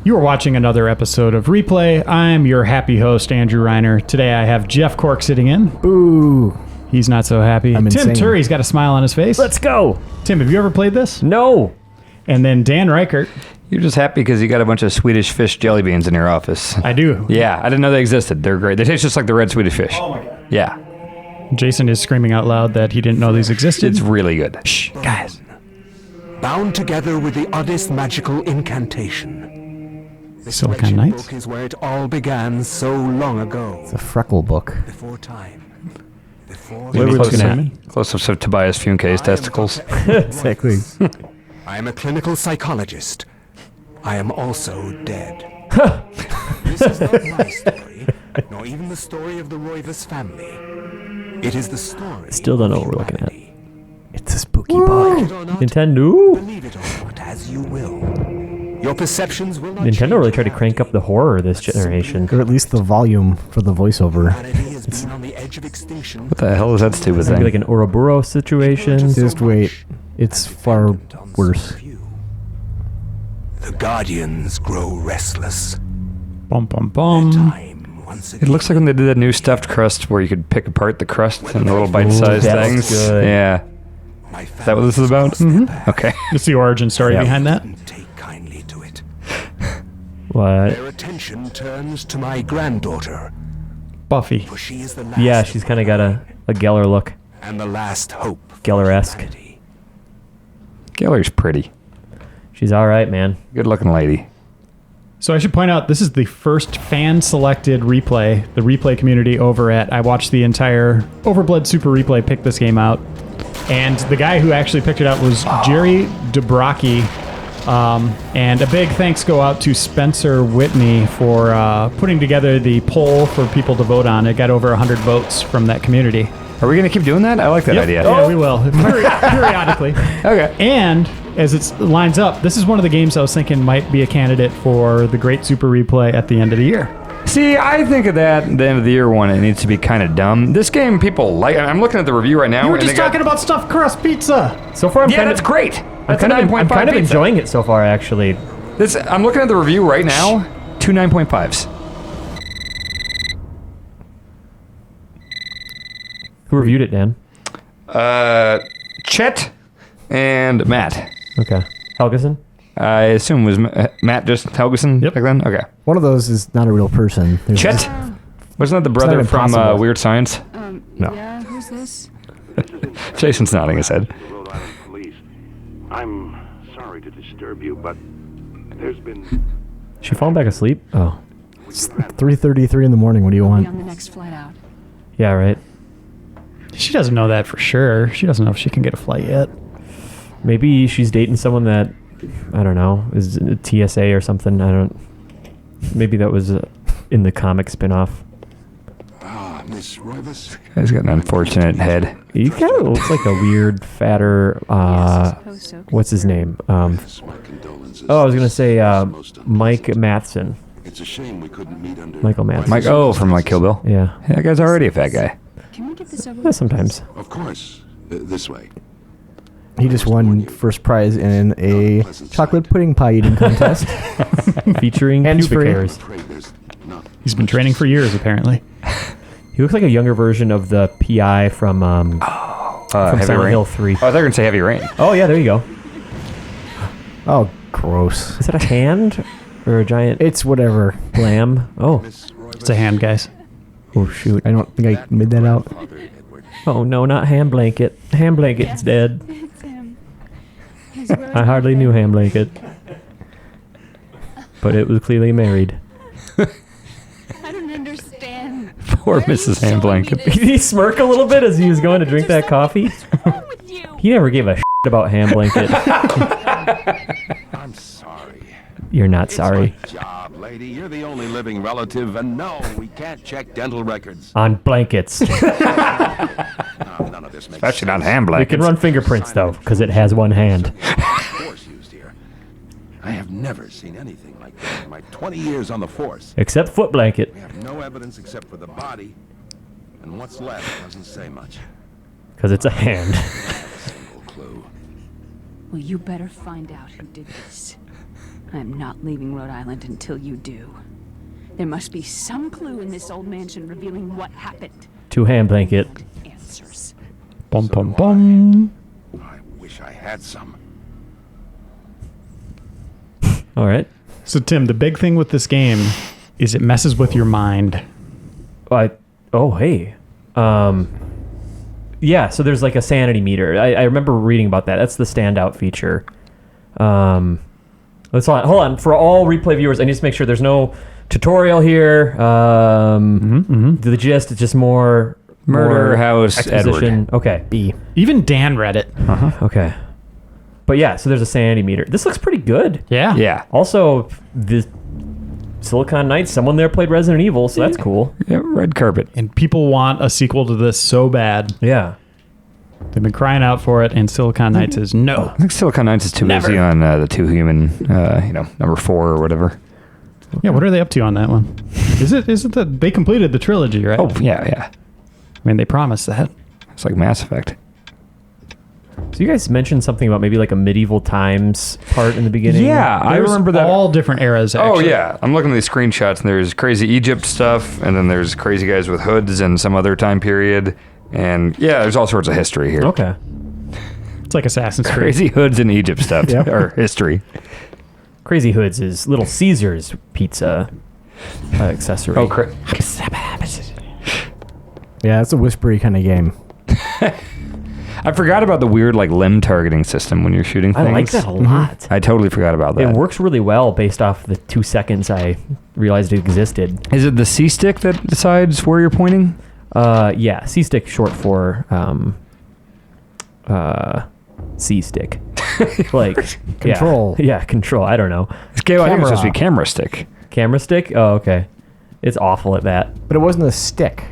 You are watching another episode of Replay. I'm your happy host, Andrew Reiner. Today I have Jeff Cork sitting in. Boo. He's not so happy. I'm Tim insane. Turi's got a smile on his face. Let's go. Tim, have you ever played this? No. And then Dan Ryckert. You're just happy because you got a bunch of Swedish fish jelly beans in your office. I do. Yeah, I didn't know they existed. They're great. They taste just like the red Swedish fish. Oh my God. Yeah, Jason is screaming out loud that he didn't know these existed. it's really good. Shh, guys. Bound together with the oddest magical incantation. This Silicon wretched Knights? book is where it all began so long ago. It's a freckle book. Before time. Before What are we looking at? Close-ups of Tobias Funke's testicles. Exactly. I am a clinical psychologist. I am also dead. This is not my story, nor even the story of the Roivas family. It is the story. Still don't know what we're of looking at. humanity. It's a spooky book. Like it or not, Nintendo. believe it or not, as you will. Your perceptions will not Nintendo change really tried to reality. crank up the horror this generation. Or at least the volume for the voiceover. Humanity has been on the edge of extinction. What the hell is that stupid It's gonna be thing? like an Ouroboros situation. Just wait. It's far worse. The Guardians grow restless. Bum, bum, bum. Time once It again. looks like when they did that new stuffed crust where you could pick apart the crust in the little bite-sized that things. looks good. Yeah. My Is that what this is about? Mm-hmm. Okay. It's the origin story Yeah. behind that. Take kindly to it. What? Their attention turns to my granddaughter, Buffy. for she is the last. Yeah, she's kind of got a Geller look. and the last hope. for Geller-esque. humanity. Geller's pretty. She's all right, man. Good-looking lady. So I should point out, this is the first fan-selected replay. The replay community over at I watched the entire Overblood Super Replay pick this game out. And the guy who actually picked it out was Jerry Dubrocki. And a big thanks go out to Spencer Whitney for putting together the poll for people to vote on. It got over 100 votes from that community. Are we going to keep doing that? I like that idea. Yeah, we will. Periodically. Okay. And as it lines up, this is one of the games I was thinking might be a candidate for the Great Super Replay at the end of the year. See, I think of that the end of the year one. It needs to be kind of dumb. This game, people like. I'm looking at the review right now. You were and just they got- talking about stuffed crust pizza. So far, Yeah, that's great. That's a 9.5 I'm kind of pizza. enjoying it so far, actually. I'm looking at the review right now. 2 9.5s. Who reviewed it, Dan? Chet and Matt. Okay. Helgeson? I assume was Matt just Helgeson Yep. back then? Okay. One of those is not a real person. There's Chet? just- Wasn't that the brother not from impossible. Weird Science? No. Yeah, who's this? Jason's nodding his head. Rhode Island Police. I'm sorry to disturb you, but there's been She fallen back asleep? Oh. It's 3:33 in the morning. What do you Be want? on the next flight out. Yeah, right. She doesn't know that for sure. She doesn't know if she can get a flight yet. Maybe she's dating someone that, I don't know, is a TSA or something. Maybe that was in the comic spinoff. Miss Roivas. He's got an unfortunate head. He kind of looks like a weird, fatter, what's his name? My condolences. I was going to say Mike Matheson. It's a shame we couldn't meet under Michael Madsen. Mike, from like Kill Bill. Yeah. That guy's already a fat guy. Can we get this over Yeah, with? sometimes. Of course. This way. He just won first prize in a chocolate pudding pie eating contest. Featuring Hands pubic free. hairs. Afraid there's not He's been training for years, apparently. He looks like a younger version of the PI from Heavy Silent Rain. Hill 3. Oh, I thought you were going to say Heavy Rain. Oh, yeah, there you go. Oh, gross. Is that a hand or a giant It's whatever. lamb? Oh. Miss Roivas. It's a hand, guys. Oh, shoot. I don't think I made that out. Father Edward. Oh, no, not Ham Blanket. Ham Blanket's dead. It's him. He's really I hardly knew Ham Blanket. But it was clearly married. I don't understand. Poor Mrs. Hand Blanket. Did he smirk a little bit as he was going to drink that coffee? What's wrong with you? He never gave a about Ham Blanket. I'm sorry. You're not sorry. It's my job, lady. You're the only living relative, and no, we can't check dental records. On blankets. No, none of this makes Especially not sense. Hand We Blankets. can run fingerprints, though, because it has one hand. Force used here. I have never seen anything like this in my 20 years on the force. Except foot blanket. We have no evidence except for the body, and what's left doesn't say much. Because it's a hand. Single clue. Well, you better find out who did this. I'm not leaving Rhode Island until you do. There must be some clue in this old mansion revealing what happened. Two-hand blanket. Answers. Bum, bum, bum. I wish I had some. All right. So, Tim, the big thing with this game is it messes with your mind. Hey. Yeah, so there's like a sanity meter. I remember reading about that. That's the standout feature. Let's hold on. For all replay viewers, I need to make sure there's no tutorial here. The gist is just more Murder House exposition. Edward. Okay. B. Even Dan read it. Okay. But yeah, so there's a sanity meter. This looks pretty good. Yeah. Yeah. Also, the Silicon Knights, someone there played Resident Evil, so that's cool. Yeah, red carpet. And people want a sequel to this so bad. Yeah. They've been crying out for it, and Silicon Knights is no. I think Silicon Knights is too Never. busy on the Two Human, number 4 or whatever. Yeah, what are they up to on that one? Is it that they completed the trilogy, right? Oh, yeah. I mean, they promised that. It's like Mass Effect. So you guys mentioned something about maybe like a medieval times part in the beginning. Yeah, I There's remember that. all different eras, Oh, actually. yeah. I'm looking at these screenshots, and there's crazy Egypt stuff, and then there's crazy guys with hoods and some other time period. And, yeah, there's all sorts of history here. Okay. It's like Assassin's Creed. Crazy hoods and Egypt stuff, or history. Crazy Hoods is Little Caesar's pizza accessory. Oh, Yeah, it's a whispery kind of game. I forgot about the weird, like, limb targeting system when you're shooting things. I like that a lot. I totally forgot about that. It works really well based off the 2 seconds I realized it existed. Is it the C-stick that decides where you're pointing? Yeah, C-stick short for C-stick. Like Control. Yeah, control. I don't know. I think it's supposed to be camera stick. Camera stick? Oh, okay. It's awful at that. But it wasn't a stick.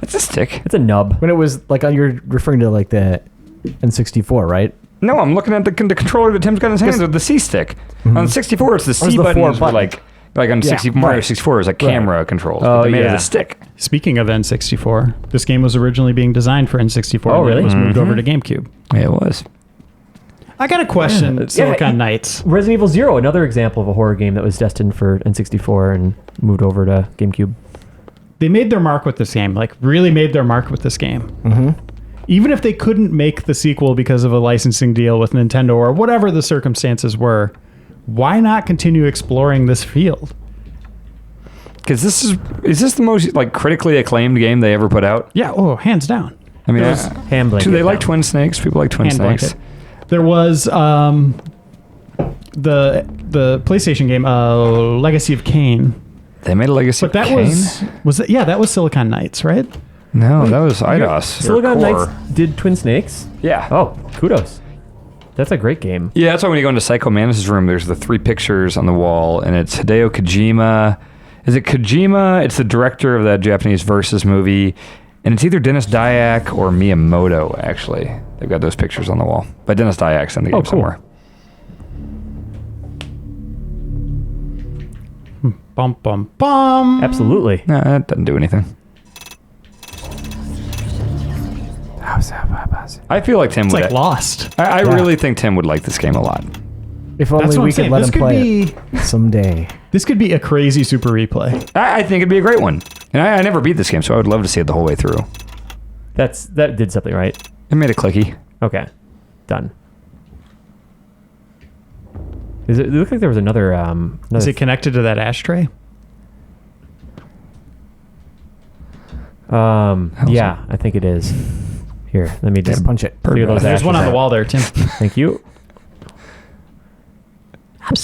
It's a stick. It's a nub. When it was like you're referring to like the N64, right? No, I'm looking at the controller that Tim's got in his hands with the C-stick. On 64, it's the C the buttons. four Were like on Yeah, 60, Mario right. 64 is like camera controls. Oh, but they made it yeah. a stick. Speaking of N64, this game was originally being designed for N64. Oh, and really? It was moved over to GameCube. Yeah, it was. I got a question, Silicon Knights. Resident Evil 0, another example of a horror game that was destined for N64 and moved over to GameCube. They made their mark with this game, like really made their mark with this game. Mm-hmm. Even if they couldn't make the sequel because of a licensing deal with Nintendo or whatever the circumstances were, why not continue exploring this field? Because is this the most like critically acclaimed game they ever put out? Yeah, hands down. I mean, Hand blanket. do they like down. Twin Snakes? People like Twin Hand Snakes. blanket. There was the PlayStation game, Legacy of Kain. They made a Legacy But that of Kain? that was Silicon Knights, right? No, that was IDOS. Silicon Knights did Twin Snakes? Yeah. Oh, kudos. That's a great game. Yeah, that's why when you go into Psycho Mantis' room, there's the 3 pictures on the wall, and it's Hideo Kojima. Is it Kojima? It's the director of that Japanese Versus movie, and it's either Dennis Dyack or Miyamoto, actually. They've got those pictures on the wall. But Dennis Dyack's in the game cool. somewhere. Bum, bum, bum. Absolutely. No, that doesn't do anything. I feel like Tim It's would. like Lost. I really think Tim would like this game a lot. If That's only what we I'm could saying. let This him could play be it someday. this could be a crazy super replay. I think it'd be a great one. And I never beat this game, so I would love to see it the whole way through. That did something right. It made it clicky. Okay. Done. It looked like there was another... Is it connected to that ashtray? Yeah, I think it is. Here, let me just Punch it. clear those There's ashes one on the out. wall there, Tim. Thank you.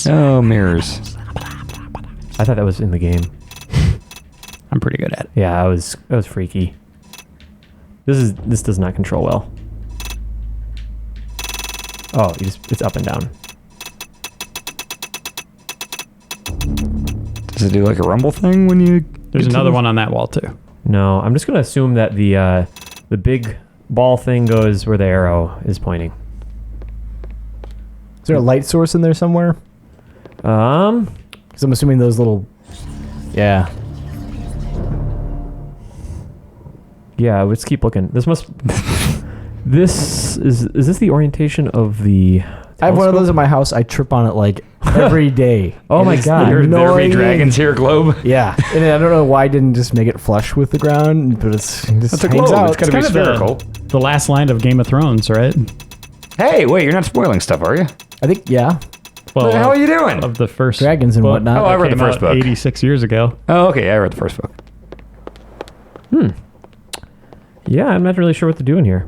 Oh, mirrors. I thought that was in the game. I'm pretty good at it. Yeah, that was freaky. This does not control well. Oh, it's up and down. Does it do like a rumble thing when you... There's another one on that wall too. No, I'm just gonna assume that the big ball thing goes where the arrow is pointing. Is there a light source in there somewhere? Is Because I'm assuming those little... Yeah. Yeah, let's keep looking. This must... Is this the orientation of the I have one of those in my house. I trip on it like every day. Oh my God. There be Annoying. dragons here, globe. Yeah, and I don't know why I didn't just make it flush with the ground, but it just That's a hangs globe. out. It's got to be kind of spherical. the last line of Game of Thrones, right? Hey, wait, you're not spoiling stuff, are you? I think, yeah. Well, What the hell are you doing? Of the first Dragons and book whatnot. Oh, I that read the came first out book. 86 years ago. Oh, okay, I read the first book. Yeah, I'm not really sure what to do in here.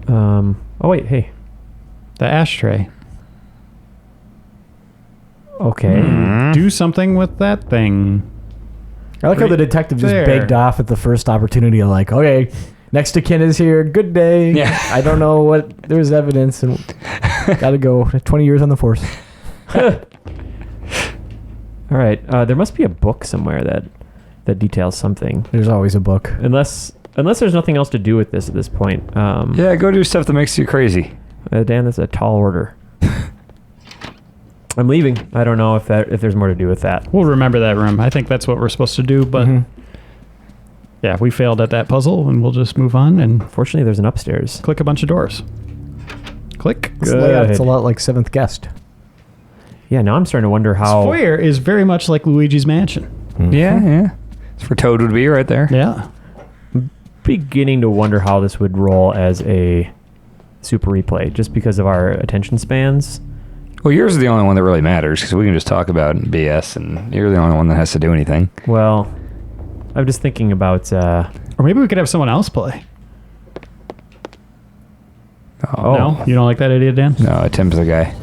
Oh wait, hey. The ashtray. Okay. Do something with that thing. I like how the detective just there. begged off at the first opportunity. Like, okay, next to kin is here. Good day. Yeah. I don't know what. There's evidence, and gotta go. 20 years on the force. All right. There must be a book somewhere that details something. There's always a book. Unless there's nothing else to do with this at this point. Yeah, go do stuff that makes you crazy. Dan, that's a tall order. I'm leaving. I don't know if there's more to do with that. We'll remember that room. I think that's what we're supposed to do, but yeah, we failed at that puzzle, and we'll just move on and Fortunately, there's an upstairs. click a bunch of doors. Click. This layout, it's a lot like Seventh Guest. Yeah, now I'm starting to wonder This how. foyer is very much like Luigi's Mansion. Yeah. That's where Toad would be right there. Yeah. Beginning to wonder how this would roll as a super replay, just because of our attention spans. Well, yours is the only one that really matters because we can just talk about BS, and you're the only one that has to do anything. Well, I'm just thinking about. Or maybe we could have someone else play. Oh. No? You don't like that idea, Dan? No, Tim's the guy.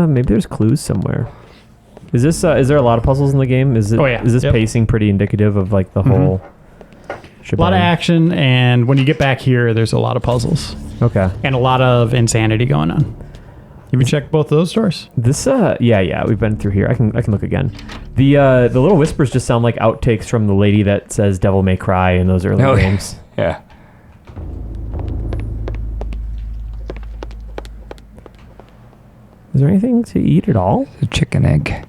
Maybe there's clues somewhere. Is this? Is there a lot of puzzles in the game? Is it? Oh, yeah. Is this Yep. pacing pretty indicative of like the whole? A Shebang? lot of action, and when you get back here, there's a lot of puzzles Okay. and a lot of insanity going on. Have you checked both of those doors? This. Yeah. We've been through here. I can look again. The little whispers just sound like outtakes from the lady that says "Devil May Cry" in those early games. Yeah. Is there anything to eat at all? A chicken egg.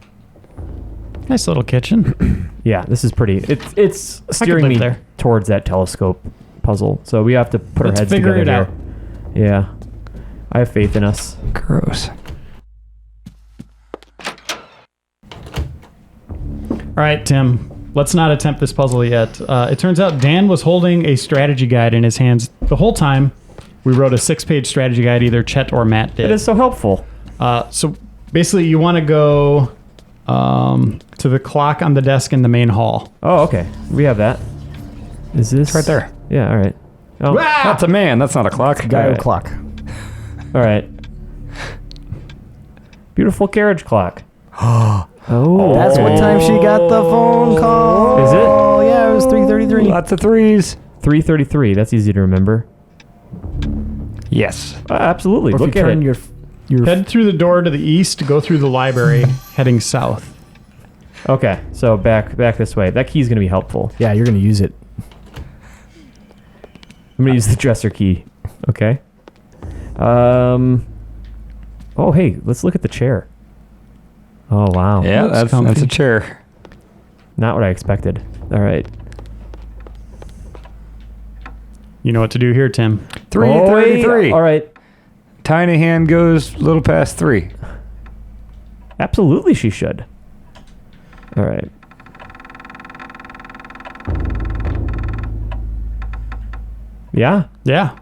Nice little kitchen. Yeah, this is pretty. It's steering live me there. towards that telescope puzzle. So we have to put Let's our heads figure together it here. out. Yeah, I have faith in us. Gross. All right, Tim. Let's not attempt this puzzle yet. It turns out Dan was holding a strategy guide in his hands the whole time. We wrote a 6-page strategy guide. Either Chet or Matt did. It is so helpful. So basically, you want to go to the clock on the desk in the main hall. Oh, okay. We have that. Is this It's right there. Yeah. All right. Oh, That's a man. That's not a clock. Guy Alright. clock. all right. Beautiful carriage clock. Oh, That's what time she got the phone call. Is it? Oh, yeah, it was 3:33. Lots of threes. 3:33. That's easy to remember. Yes. Absolutely. Or if Look you at turn it. your Head through the door to the east. Go through the library, heading south. Okay, so back this way. That key's gonna be helpful. yeah, you're gonna use it. I'm gonna use the dresser key. Okay. Oh, hey, let's look at the chair. Oh wow. Yeah, Looks that's comfy. a chair. Not what I expected. All right. You know what to do here, Tim. 3:33. All right. Tiny hand goes a little past 3. Absolutely, she should. All right. Yeah. Yeah.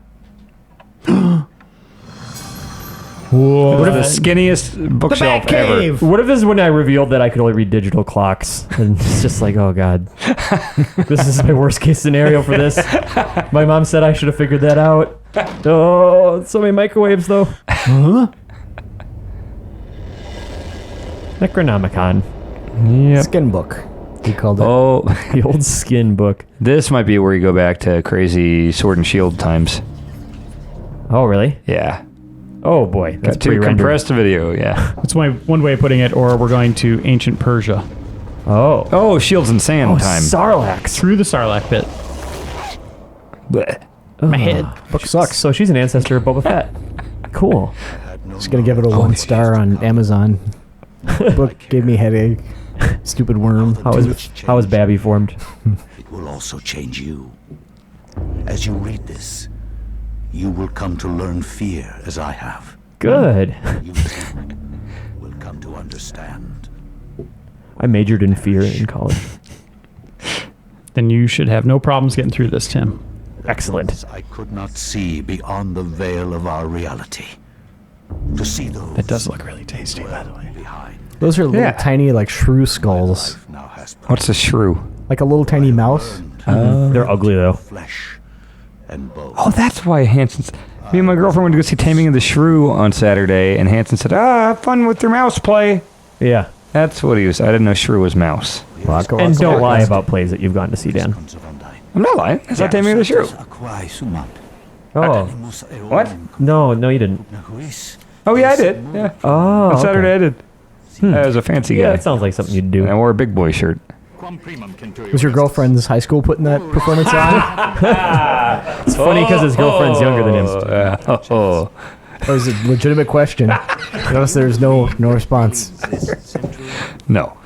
What if the skinniest bookshelf ever? What if this is when I revealed that I could only read digital clocks? And it's just like, oh god, this is my worst case scenario for this. My mom said I should have figured that out. Oh, so many microwaves though. Huh? Necronomicon, Yep. Skin book. He called it. Oh, the old skin book. this might be where you go back to crazy sword and shield times. Oh really? Yeah. Oh boy, that's Got to pre-rendered. compressed video, yeah. That's one way of putting it, or we're going to ancient Persia. Oh. Oh, shields and sand time. Sarlacc. Through the Sarlacc pit. Blech. My head. Book sucks. So she's an ancestor of Boba Fett. Cool. Just gonna give it a 1 star on Amazon. Book gave me headache. Stupid worm. How was Babby formed? It will also change you. As you read this, you will come to learn fear as I have. Good. You too will come to understand. I majored in fear in college. Then you should have no problems getting through this, Tim. Excellent. I could not see beyond the veil of our reality. To see those That does look really tasty, by the way. behind. Those are little tiny, like, shrew skulls. Life now has What's a shrew? Like a little tiny mouse. They're ugly, though. flesh and bone. Oh, that's why Hanson's. Me and my girlfriend went to go see Taming of the Shrew on Saturday, and Hanson said, have fun with your mouse play. Yeah. That's what he was. I didn't know Shrew was mouse. And don't lie about plays that you've gone to see, Dan. I'm not lying. I saw Taming of the Shrew. Oh. What? No, you didn't. Oh, yeah, I did. Yeah. Oh, On Saturday, I did. I was a fancy guy. Yeah, that sounds like something you'd do. And I wore a big boy shirt. Was your girlfriend's high school putting that performance on? It's funny because his girlfriend's younger than him. Oh. That was a legitimate question. Notice there's no response. No.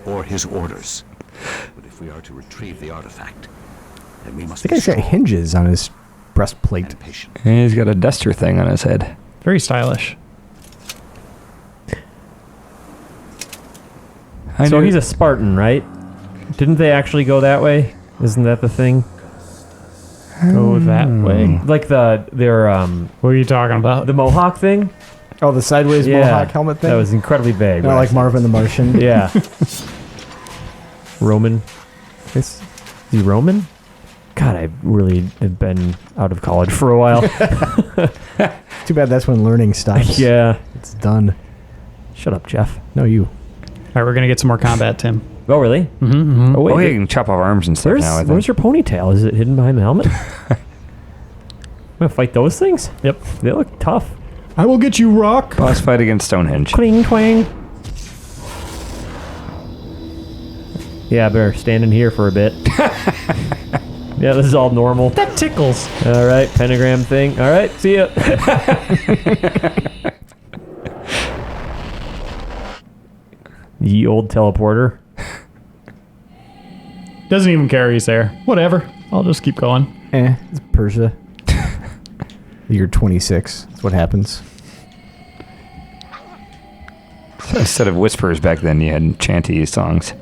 Or his orders. But if we are to retrieve the artifact, then we must I think he's got hinges on his breastplate. and patient. And he's got a duster thing on his head. Very stylish. So he's a Spartan, right? Didn't they actually go that way? Isn't that the thing? Go that way. Like their What are you talking about? the Mohawk thing? Oh, the sideways Mohawk helmet thing? That was incredibly vague. Not like Marvin the Martian. Yeah. Roman. Is he Roman? God, I really have been out of college for a while. Too bad that's when learning stops. Yeah. It's done. Shut up, Jeff. No, you. All right, we're going to get some more combat, Tim. Oh, really? Mm-hmm. Oh, wait. Oh, yeah, you can chop off arms and stuff now, I think. Where's your ponytail? Is it hidden behind the helmet? I'm going to fight those things? Yep. They look tough. I will get you, Rock. Boss fight against Stonehenge. Cling, twang. Yeah, I better stand in here for a bit. Yeah, this is all normal. That tickles. All right, pentagram thing. All right, see ya. Ye old teleporter. Doesn't even care he's there. Whatever. I'll just keep going. It's Persia. You're 26. That's what happens. Instead of whispers back then, you had chanty songs.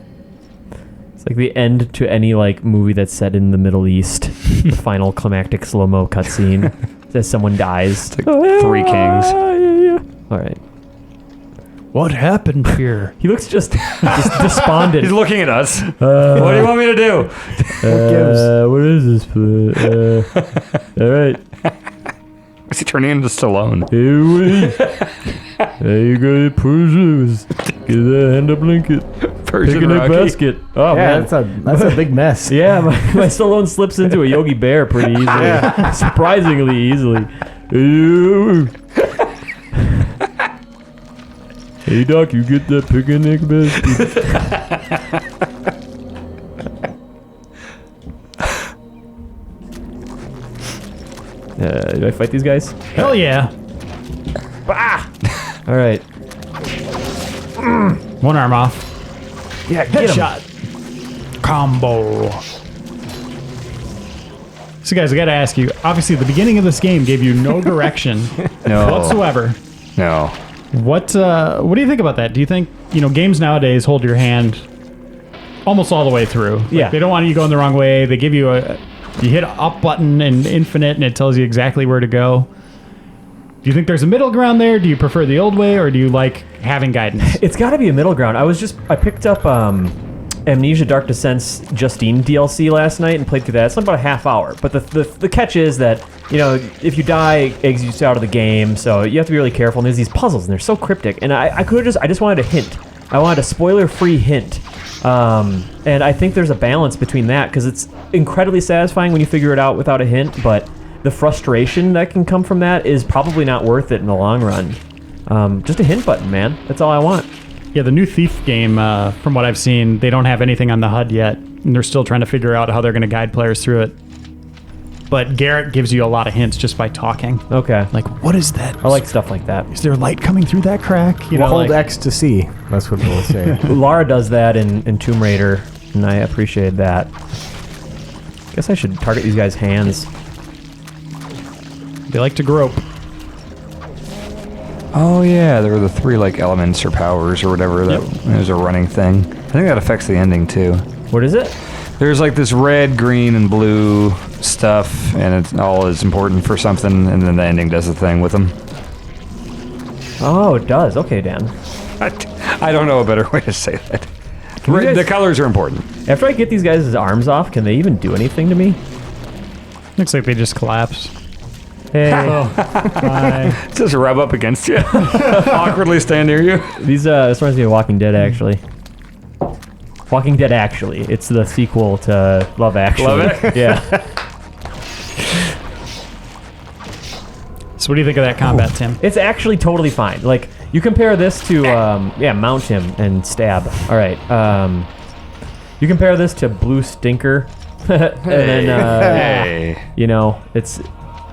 It's like the end to any like movie that's set in the Middle East. The final climactic slow-mo cutscene as someone dies. It's like Three Kings. All right. What happened here? He looks just despondent. He's looking at us. What do you want me to do? What is this? All right. Is he turning into Stallone? There you go, Persia. Get that hand-up blanket. Persian Picnic Rocky. basket. Oh, Yeah, man. that's a big mess. Yeah, my Stallone slips into a Yogi Bear pretty easily. Surprisingly easily. Hey, Doc, you get that picnic basket? Do I fight these guys? Hell yeah. All right. One arm off. Yeah, get him. Headshot. Combo. So guys, I gotta ask you, obviously the beginning of this game gave you no direction No. whatsoever. No. What do you think about that? Do you think, games nowadays hold your hand almost all the way through? Like, Yeah. they don't want you going the wrong way. They give you you hit an up button in infinite and it tells you exactly where to go. Do you think there's a middle ground there? Do you prefer the old way or do you like having guidance? It's got to be a middle ground. I picked up Amnesia Dark Descent's Justine DLC last night and played through that. It's about a half hour. But the catch is that, if you die, it exits you out of the game. So you have to be really careful. And there's these puzzles and they're so cryptic. And I just wanted a hint. I wanted a spoiler-free hint. And I think there's a balance between that because it's incredibly satisfying when you figure it out without a hint. But the frustration that can come from that is probably not worth it in the long run. Just a hint button, man. That's all I want. Yeah, the new Thief game, from what I've seen, they don't have anything on the HUD yet, and they're still trying to figure out how they're going to guide players through it. But Garrett gives you a lot of hints just by talking. Okay. Like, what is that? I like stuff like that. Is there light coming through that crack? Hold X to see. That's what we'll say. Lara does that in Tomb Raider, and I appreciated that. Guess I should target these guys' hands. They like to grope. Oh yeah, there were the 3 like elements or powers or whatever. That it was a running thing. I think that affects the ending too. What is it? There's like this red, green, and blue stuff, and it all is important for something, and then the ending does the thing with them. Oh, it does. Okay, Dan. I don't know a better way to say that. The colors are important. After I get these guys' arms off, can they even do anything to me? Looks like they just collapse. Hey. Hi. Just rub up against you. Awkwardly stand near you. This reminds me of Walking Dead, actually. Walking Dead, actually. It's the sequel to Love Actually. Love it? Yeah. So what do you think of that combat, Tim? It's actually totally fine. Like, you compare this to, mount him and stab. All right. You compare this to Blue Stinker. And then, you know, this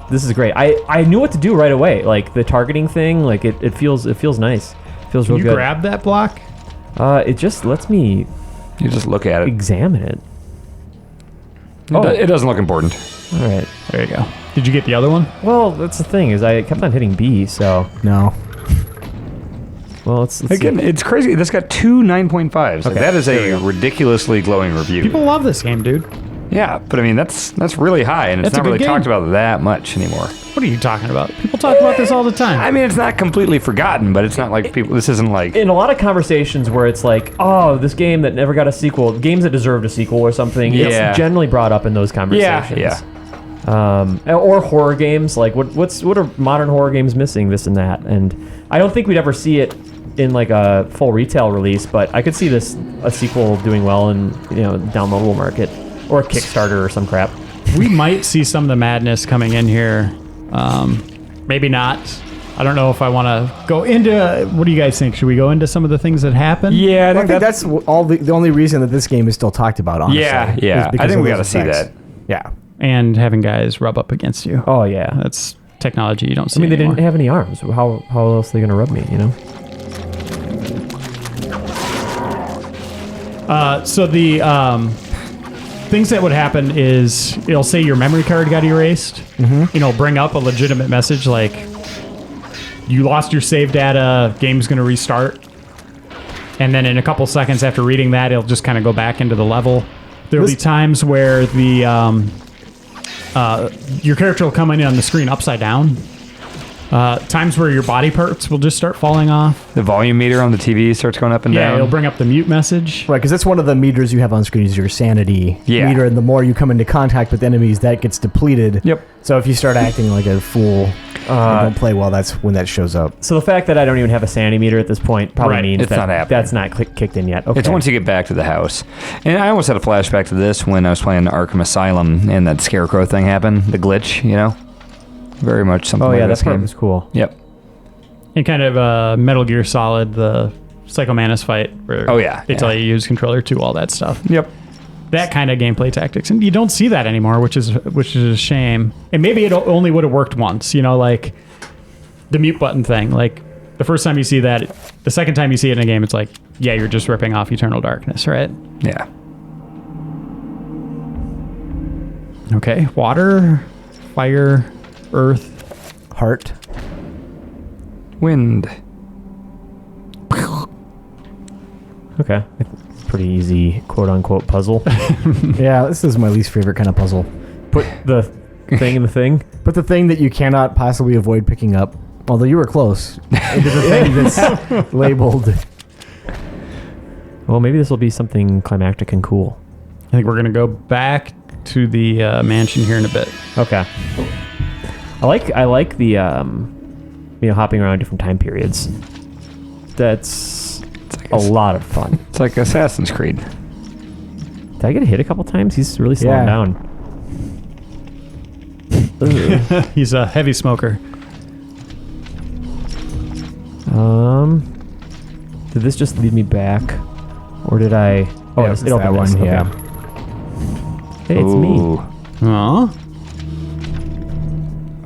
is great. I knew what to do right away. Like, the targeting thing, like, it feels nice. It feels real Can good. you grab that block? It just lets me You just look at it. examine it. It doesn't look important. All right. There you go. Did you get the other one? Well, that's the thing, is I kept on hitting B, so... No. Well, let's Again, see. it's crazy. This got 2 9.5s. Like, that is a ridiculously glowing review. People love this game, dude. Yeah, but I mean, that's really high, and it's That's a not good really game. talked about that much anymore. What are you talking about? People talk about this all the time. I mean, it's not completely forgotten, but it's not like people. This isn't like. In a lot of conversations where it's like, oh, this game that never got a sequel, games that deserved a sequel or something, Yeah. it's generally brought up in those conversations. Yeah. Or horror games, like what are modern horror games missing? This and that, and I don't think we'd ever see it in like a full retail release, but I could see a sequel doing well in downloadable market or a Kickstarter or some crap. We might see some of the madness coming in here. Maybe not. I don't know if I want to go into. What do you guys think? Should we go into some of the things that happened? Yeah, I think that's all the only reason that this game is still talked about, honestly. Yeah. is because I think of we those got to see effects. that. Yeah. And having guys rub up against you. Oh yeah, That's technology you don't see I mean, they anymore. didn't have any arms. How else are they gonna rub me? So the things that would happen is it'll say your memory card got erased. Mm-hmm. Bring up a legitimate message like you lost your save data, game's going to restart. And then in a couple seconds after reading that, it'll just kind of go back into the level. There'll be times where the your character will come in on the screen upside down. Times where your body parts will just start falling off. The volume meter on the TV starts going up and Yeah, down. it'll bring up the mute message. Right, because that's one of the meters you have on screen is your sanity meter, and the more you come into contact with enemies, that gets depleted. Yep. So if you start acting like a fool and don't play well, that's when that shows up. So the fact that I don't even have a sanity meter at this point probably Right. means It's not happening. that's not kicked in yet. Okay. It's once you get back to the house. And I almost had a flashback to this when I was playing Arkham Asylum and that scarecrow thing happened. The glitch, Very much something Oh like yeah, this that part game. was cool. Yep. And kind of Metal Gear Solid, the Psycho Mantis fight, where they tell you to use controller 2, all that stuff. Yep. That kind of gameplay tactics, and you don't see that anymore, which is a shame. And maybe it only would have worked once, like the mute button thing. Like the first time you see that, the second time you see it in a game, it's like, yeah, you're just ripping off Eternal Darkness, right? Yeah. Okay, water, fire, earth, Heart. Wind. Okay. It's a pretty easy quote unquote puzzle. Yeah, this is my least favorite kind of puzzle. Put the thing in the thing. Put the thing that you cannot possibly avoid picking up, although you were close, into the thing that's labeled. Well, maybe this will be something climactic and cool. I think we're gonna go back to the mansion here in a bit. Okay. I like the hopping around different time periods. That's a lot of fun. It's like Assassin's Creed. Did I get hit a couple times? He's really slowing down. He's a heavy smoker. Did this just lead me back, or did I? Oh, Yeah, it it's opened that this. one, Okay. yeah. Hey, it's me. Ooh. Aw.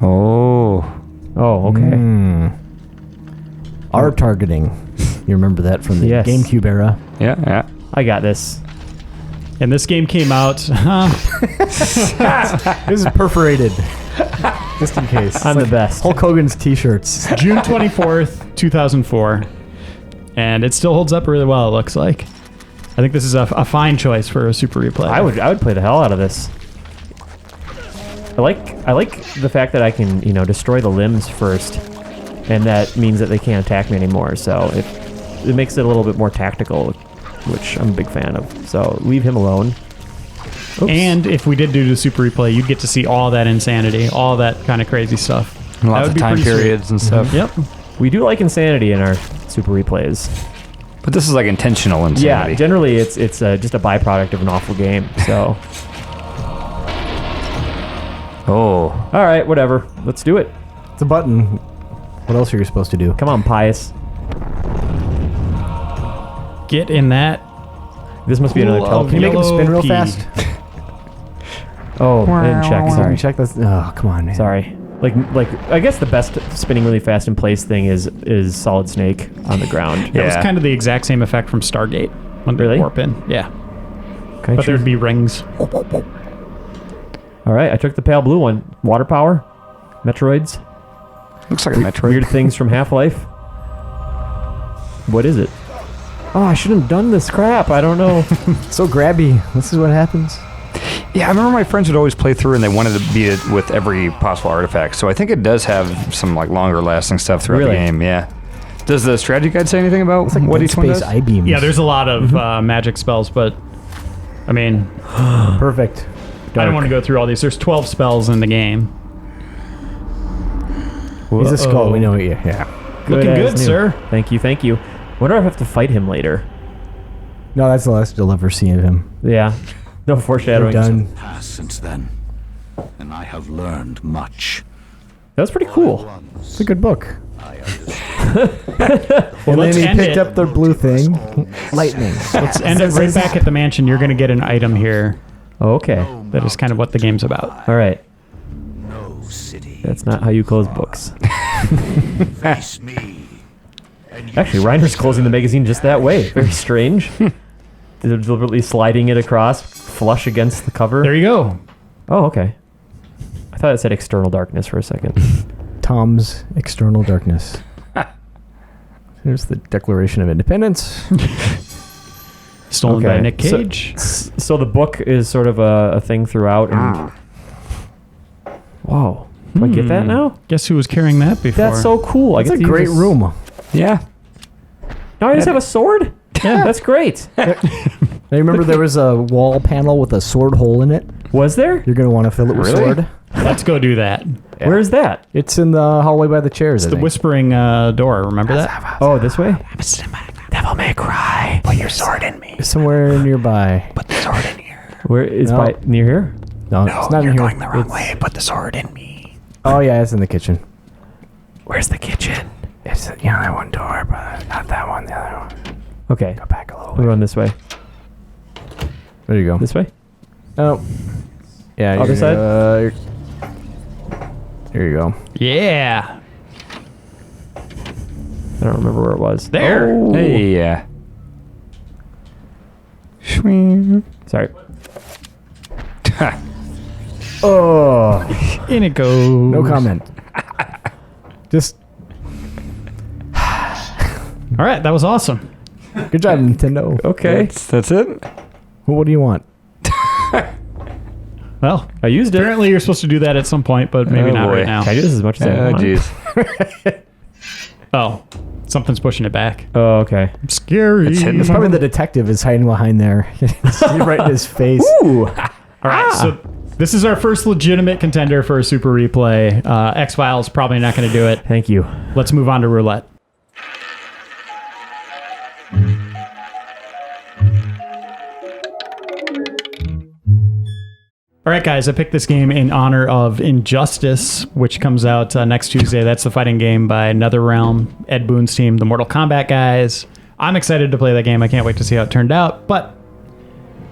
Oh. Oh, okay. R targeting. You remember that from the Yes. GameCube era. Yeah, yeah. I got this. And this game came out. This is perforated. Just in case. I'm the best. Hulk Hogan's t-shirts. June 24th, 2004. And it still holds up really well, it looks like. I think this is a fine choice for a Super Replay. I would play the hell out of this. I like the fact that I can, destroy the limbs first, and that means that they can't attack me anymore. So it makes it a little bit more tactical, which I'm a big fan of. So leave him alone. Oops. And if we did do the Super Replay, you'd get to see all that insanity, all that kind of crazy stuff. And lots of time periods and stuff. Mm-hmm. Yep. We do like insanity in our Super Replays. But this is like intentional insanity. Yeah, generally it's just a byproduct of an awful game. So. Oh. All right, whatever. Let's do it. It's a button. What else are you supposed to do? Come on, Pius. Get in that. This must be another telephone. Can you make him spin real Pee. fast? Oh, I didn't check. Sorry. Check this. Oh, come on, man. Sorry. Like I guess the best spinning really fast in place thing is Solid Snake on the ground. That was kind of the exact same effect from Stargate when they Really? warp in. Yeah. Can I But choose- there'd be rings. All right, I took the pale blue one. Water power, Metroids, Looks like a Metroid. weird things from Half-Life. What is it? Oh, I shouldn't have done this crap. I don't know. So grabby. This is what happens. Yeah, I remember my friends would always play through and they wanted to beat it with every possible artifact. So I think it does have some like longer lasting stuff throughout Really? the game. Yeah. Does the strategy guide say anything about It's like what Dead each one Space does? I-beams. Yeah, there's a lot of magic spells, but I mean, Perfect. I don't want to go through all these. There's 12 spells in the game. He's a skull. We know it. Yeah. Looking as good, new. sir. Thank you. Wonder if I have to fight him later. No, that's the last you'll ever see of him. Yeah. No We're foreshadowing. done. Passed since then, and I have learned much. That was pretty cool. It's a good book. I understand. And let's then he end picked it. up the blue thing. Lightning. Let's end it right back at the mansion. You're going to get an item here Oh, okay. that is kind of what the game's about. All right. No city. That's not how you close books. Face me. And you Actually, Reiner's closing the magazine just that way. Very strange. Deliberately sliding it across, flush against the cover. There you go. Oh, okay. I thought it said external darkness for a second. Tom's External Darkness. Here's the Declaration of Independence. Stolen by Okay, Nick so- Cage. So the book is sort of a thing throughout. And wow. Do I get that now? Guess who was carrying that before? That's so cool. It's I a get to great use this- room. Yeah. Now I just have a sword? Yeah. That's great. I remember there was a wall panel with a sword hole in it. Was there? You're going to want to fill it with Really? sword. Let's go do that. Yeah. Where's that? It's in the hallway by the chairs. It's the whispering door. Remember that? Oh, this way? Devil may cry. Put your sword in me. Somewhere nearby. Put the sword in here. Where is No. by near here? No, it's not in here. way. Put the sword in me. Oh, yeah, it's in the kitchen. Where's the kitchen? It's that one door, but not that one. The other one. Okay. Go back a little We'll run this way. There you go. This way? Oh. Yeah. Other side? Here you go. Yeah. I don't remember where it was. There. Oh. Hey. Swing. Sorry. Oh. In it goes. No comment. Just All right, that was awesome. good job, Nintendo. Okay. That's it? Well, what do you want? Well, I used it. apparently you're supposed to do that at some point, but maybe Oh, not boy. right now. Can I do this as much as I Oh, want? jeez. Oh, something's pushing it back. Oh, okay. Scary. It's hidden It's probably the detective is hiding behind there. Right in his face. Ooh. All right, so this is our first legitimate contender for a Super Replay. X-Files probably not going to do it. Thank you. Let's move on to roulette. All right, guys, I picked this game in honor of Injustice, which comes out next Tuesday. That's the fighting game by NetherRealm, Ed Boon's team, the Mortal Kombat guys. I'm excited to play that game. I can't wait to see how it turned out. But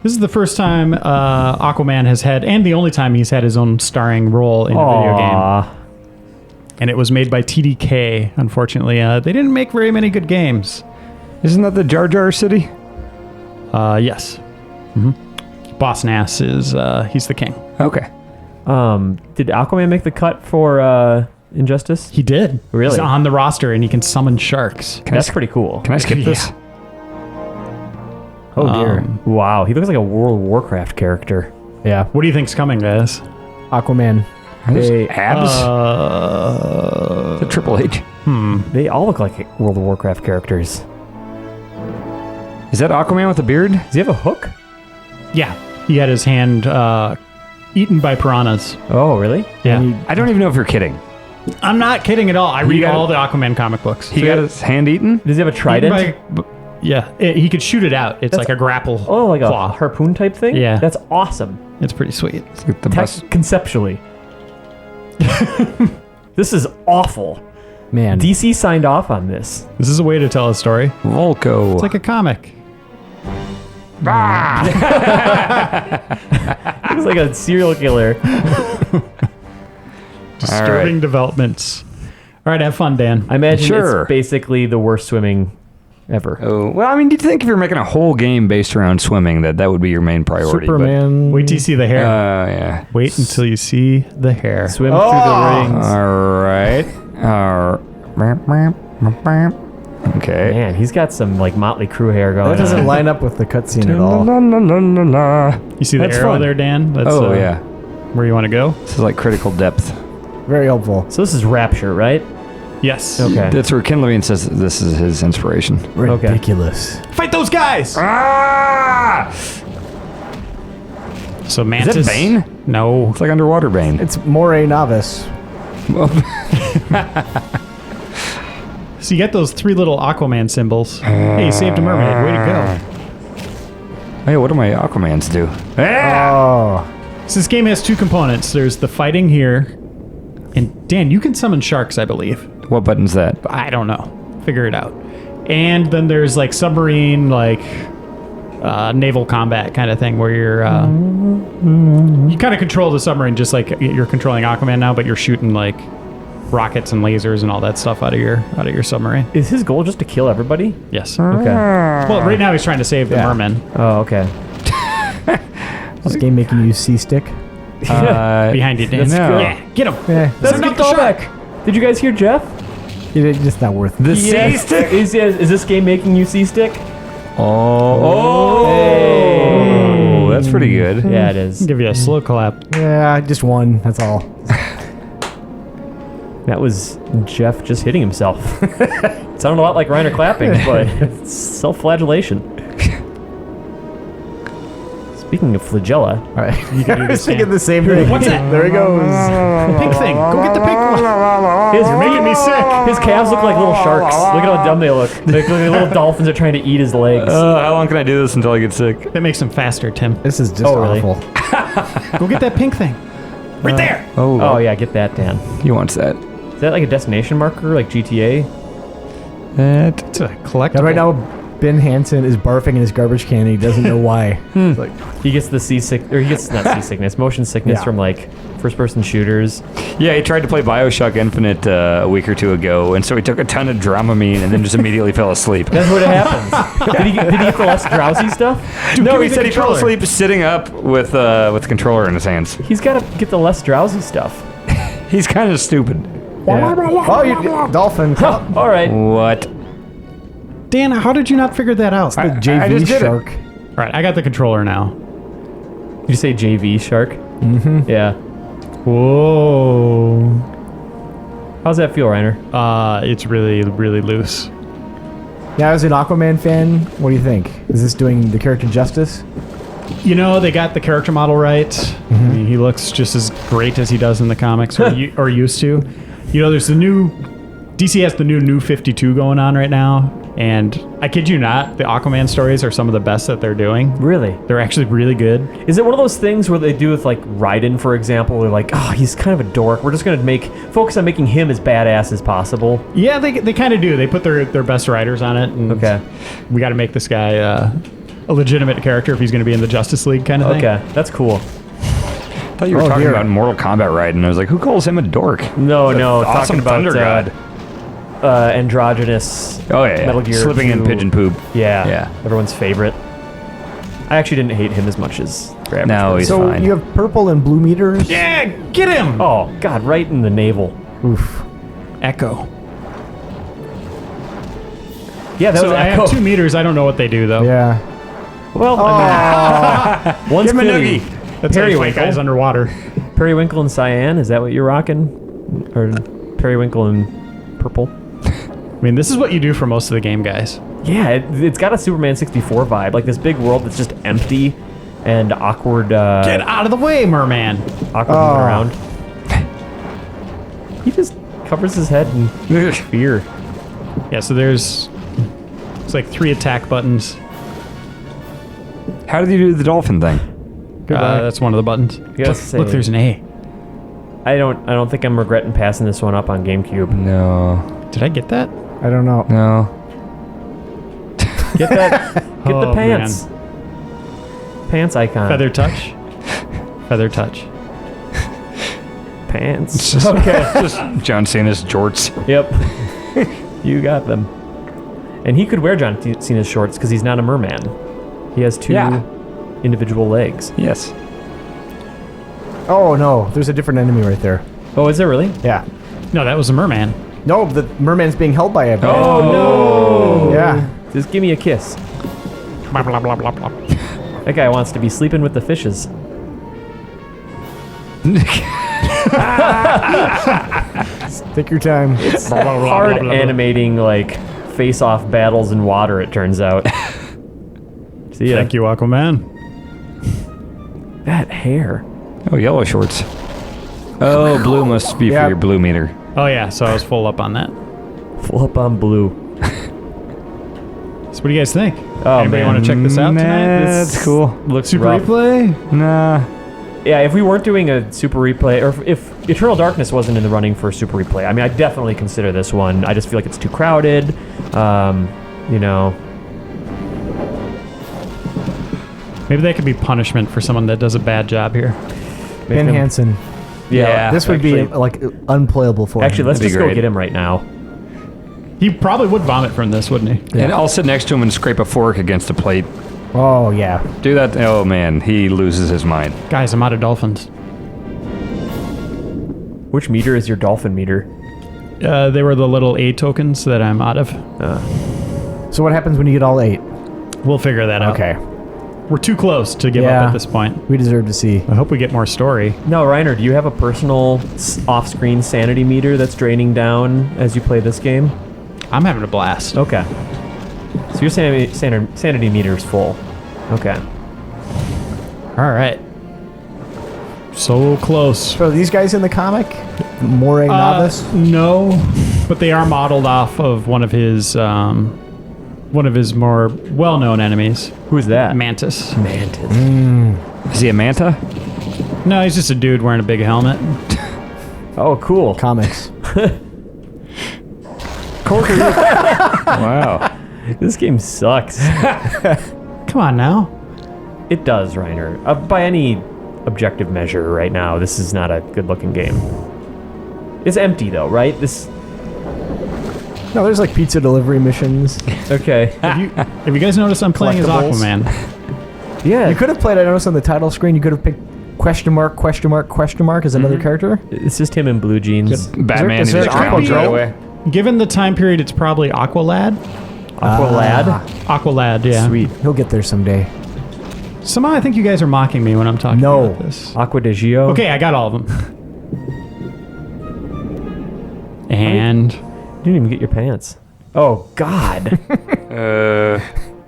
this is the first time Aquaman has had, and the only time he's had his own starring role in a video game. Aw. And it was made by TDK, unfortunately. They didn't make very many good games. Isn't that the Jar Jar City? Yes. Boss Nass is he's the king. Okay. Did Aquaman make the cut for Injustice? He did. Really? He's on the roster and he can summon sharks. That's pretty cool. Can I skip this? Oh dear. Wow, he looks like a World of Warcraft character. Yeah. What do you think's coming, guys? Aquaman. Are those They- abs? The Triple H. They all look like World of Warcraft characters. Is that Aquaman with a beard? Does he have a hook? Yeah. He had his hand eaten by piranhas. Oh, really? Yeah. I don't even know if you're kidding. I'm not kidding at all. I read got all it. the Aquaman comic books. He got his hand eaten? Does he have a trident? Yeah. He could shoot it out. It's like a grapple Oh, like claw. a harpoon type thing? Yeah. That's awesome. It's pretty sweet. It's like the best. Conceptually. This is awful. Man. DC signed off on this. This is a way to tell a story. Volko. It's like a comic. He's like a serial killer. Disturbing developments. All right, have fun, Dan. I imagine Sure. it's basically the worst swimming ever. Oh, well, I mean, you'd think if you're making a whole game based around swimming, that would be your main priority. Superman. Wait till you see the hair. Yeah. Wait until you see the hair. Swim through the rings. All right. Okay. Man, he's got some like Motley Crue hair going That doesn't on. line up with the cutscene at all. You see the That's arrow fun. there, Dan? That's, Oh, yeah. Where you want to go? This is like critical depth. Very helpful. So this is Rapture, right? Yes. Okay. That's where Ken Levine says this is his inspiration. Ridiculous. Fight those guys! Ah! So Mantis. Is it Bane? No. It's like underwater Bane. It's Moray Novice. So you get those 3 little Aquaman symbols. Hey, you saved a mermaid. Way to go. Hey, what do my Aquamans do? Oh. So this game has 2 components. There's the fighting here. And Dan, you can summon sharks, I believe. What button's that? I don't know. Figure it out. And then there's like submarine, like naval combat kind of thing where you're you kind of control the submarine just like you're controlling Aquaman now, but you're shooting like rockets and lasers and all that stuff out of your submarine. Is his goal just to kill everybody? Yes. Okay. Well, right now he's trying to save the merman Oh, okay. Is this game making you see-stick? behind you, Dan. That's good. Yeah, get him. Yeah. That's a Send good out the shark. callback. Did you guys hear Jeff? It's just not worth it. The Yes. C-stick? Is this game making you C-stick? Oh, that's pretty good. Yeah, it is. I'll give you a slow clap. Yeah, just one. That's all. That was Jeff just hitting himself. It sounded a lot like Reiner clapping, but it's self-flagellation. Speaking of flagella, All right. You can do I the was thinking same. the same thing. What's that? There he goes. Pink thing. Go get the pink one. you're making me sick. His calves look like little sharks. Look at how dumb they look. They look like little dolphins are trying to eat his legs. How long can I do this until I get sick? That makes him faster, Tim. This is just Oh, really? awful. Go get that pink thing. Right there. Oh yeah, get that, Dan. He wants that. Is that like a destination marker, like GTA? It's a collectible. And right now, Ben Hansen is barfing in his garbage can and he doesn't know why. It's like, He gets the seasick, or he gets not seasickness, motion sickness Yeah. from like first-person shooters. Yeah, he tried to play BioShock Infinite a week or 2 ago, and so he took a ton of Dramamine and then just immediately fell asleep. That's what happens. Did he get the less drowsy stuff? No, give he me said the he fell controller. asleep sitting up with the controller in his hands. He's got to get the less drowsy stuff. He's kind of stupid. oh, you dolphin. All right. What? Dan, how did you not figure that out? The I JV just did it. shark. All right, I got the controller now. Did you say JV shark? Mm-hmm. Yeah. Whoa. How's that feel, Reiner? It's really, really loose. Yeah, as an Aquaman fan, what do you think? Is this doing the character justice? You know, they got the character model right. I mean, he looks just as great as he does in the comics, or used to. You know, there's the new... DC has the new 52 going on right now, and I kid you not, the Aquaman stories are some of the best that they're doing. Really? They're actually really good. Is it one of those things where they do with like Raiden, for example? They're like, oh, he's kind of a dork. We're just gonna focus on making him as badass as possible. Yeah, they kind of do. They put their best writers on it. And Okay. we got to make this guy a legitimate character if he's going to be in the Justice League kind of thing. Okay, that's cool. I thought you were talking about Mortal Kombat Raiden. I was like, who calls him a dork? No, Awesome talking about Thunder God. androgynous. Oh, yeah. Metal Gear Slipping in 2. pigeon poop. Yeah. Yeah. Everyone's favorite. I actually didn't hate him as much as your average No, person. he's So fine. you have purple and blue meters. Yeah, get him! Oh, God, right in the navel. Oof. Echo. Yeah, that So was I Echo. have 2 meters. I don't know what they do, though. Yeah. Well, I mean, one's Give him a clearly noogie. That's how you fight guys underwater. Periwinkle and cyan. Is that what you're rocking? Or periwinkle and purple? I mean, this is what you do for most of the game, guys. Yeah, it's got a Superman 64 vibe. Like this big world that's just empty and awkward. Get out of the way, merman. Awkward moving around. He just covers his head in fear. Yeah, so it's like 3 attack buttons. How did you do the dolphin thing? That's one of the buttons. Yes, Look, there's an A. I don't think I'm regretting passing this one up on GameCube. No. Did I get that? I don't know. No. Get that. Get the Oh, pants. Pants icon. Feather touch. Feather touch. Pants. Just, just John Cena's jorts. Yep. You got them. And he could wear John Cena's shorts because he's not a merman. He has 2 individual legs. Yes. Oh no, there's a different enemy right there. Oh, is there really? Yeah. No, that was a merman. No, the merman's being held by a. Oh, no. Yeah. Just give me a kiss. Blah, blah, blah, blah, blah. That guy wants to be sleeping with the fishes. Take your time. Hard animating like face-off battles in water. It turns out. See ya. Thank you, Aquaman. That hair. Oh, yellow shorts. Oh, blue must be Yeah. for your blue meter. Oh, yeah, so I was full up on that. Full up on blue. So what do you guys think? Oh, Anybody man. want to check this out tonight? That's cool. Looks Super rough. replay? Nah. Yeah, if we weren't doing a super replay, or if Eternal Darkness wasn't in the running for a super replay, I mean, I definitely consider this one. I just feel like it's too crowded. You know. Maybe that could be punishment for someone that does a bad job here. Ben him- Hansen. Yeah. This would be like unplayable for Actually, him. let's That'd be just go great. get him right now. He probably would vomit from this, wouldn't he? And I'll sit next to him and scrape a fork against a plate. Oh yeah. Do that. Oh, man. He loses his mind. Guys, I'm out of dolphins. Which meter is your dolphin meter? They were the little A tokens that I'm out of. So what happens when you get all 8? We'll figure that out. Okay. We're too close to give up at this point. We deserve to see. I hope we get more story. No, Reiner, do you have a personal off-screen sanity meter that's draining down as you play this game? I'm having a blast. Okay. So your sanity meter is full. Okay. All right. So close. So are these guys in the comic? Moray Novice? No, but they are modeled off of one of his more well-known enemies, Who's that? Mantis. Mantis. Is he a manta? No, he's just a dude wearing a big helmet. Oh, cool. Comics. Wow. This game sucks. Come on now. It does, Reiner. By any objective measure right now, this is not a good-looking game. It's empty, though, right? This... No, there's like pizza delivery missions. Okay. Have you guys noticed I'm playing as Collectibles. Aquaman? Yeah. You could have played, I noticed on the title screen, you could have picked question mark as another character. It's just him in blue jeans. Batman is there in his an ground Aqua right Girl? away. Given the time period, it's probably Aqualad. Aqualad. Aqualad, yeah. Sweet. He'll get there someday. Somehow I think you guys are mocking me when I'm talking No. about this. Aqua de Gio. Okay, I got all of them. And You didn't even get your pants. Oh, God. Uh,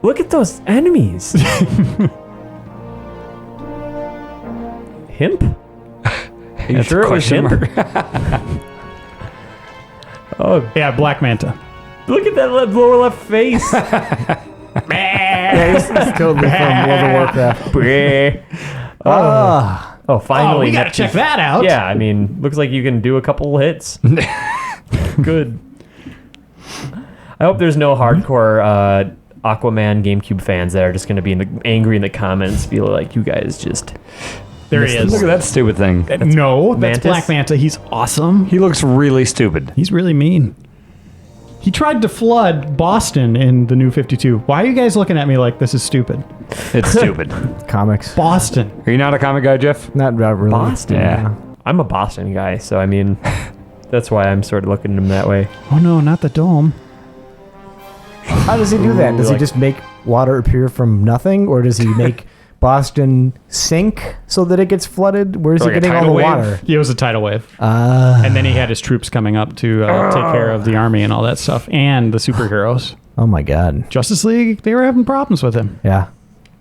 Look at those enemies. Himp? Are you That's sure a it was question himp? Oh, yeah, Black Manta. look at that lower left face. Yeah, he's totally from World of Warcraft. Oh, finally. Oh, we gotta next- check that out. Yeah, I mean, looks like you can do a couple hits. Good. I hope there's no hardcore Aquaman GameCube fans that are just going to be angry in the comments, feel like you guys just... There he is. look at that stupid thing. No, that's Mantis? Black Manta. He's awesome. He looks really stupid. He's really mean. He tried to flood Boston in the New 52. Why are you guys looking at me like this is stupid? It's stupid. Comics. Boston. Are you not a comic guy, Jeff? Not really. Boston. Yeah. I'm a Boston guy, so I mean, that's why I'm sort of looking at him that way. Oh no, not the dome. How does he do that? Does he like- just make water appear from nothing, or does he make Boston sink so that it gets flooded? Where's he Like a getting all the tidal wave? water? It was a tidal wave. And then he had his troops coming up to take care of the army and all that stuff, and the superheroes. Oh my God. Justice League, they were having problems with him. Yeah.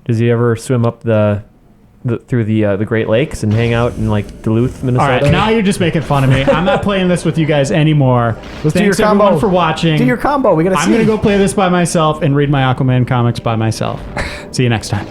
Does he ever swim up through the Great Lakes and hang out in like Duluth, All Minnesota? right, now you're just making fun of me. I'm not playing this with you guys anymore. Let's do your Thanks everyone combo. for watching. Do your combo. We gotta see. I'm going to go play this by myself and read my Aquaman comics by myself. See you next time.